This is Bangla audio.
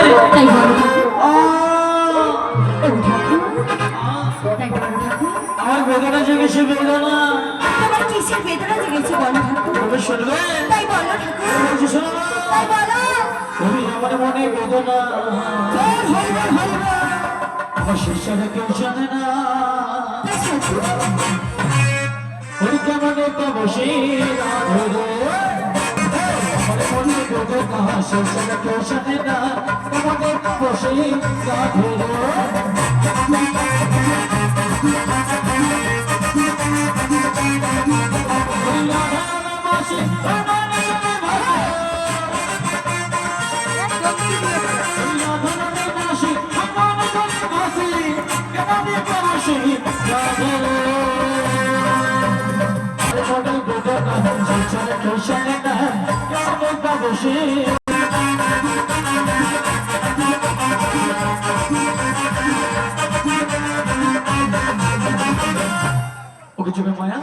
তাই বলো আমার বেদনা জেগেছে বেদনা তোমার কিসের বেদনা জেগেছে বলো ঠাকুর তবে শুনবে তাই বলো ঠাকুর বলছি শোনো তাই বলো তুমি আমার মনে বেদনা আমার শিষ্যরা কেউ জানে না ওই কেমন একটা বসে আমার মনে বেদনা শিষ্যরা কেউ জানে না কেমন একটা বসে ওকে চোখে মায়া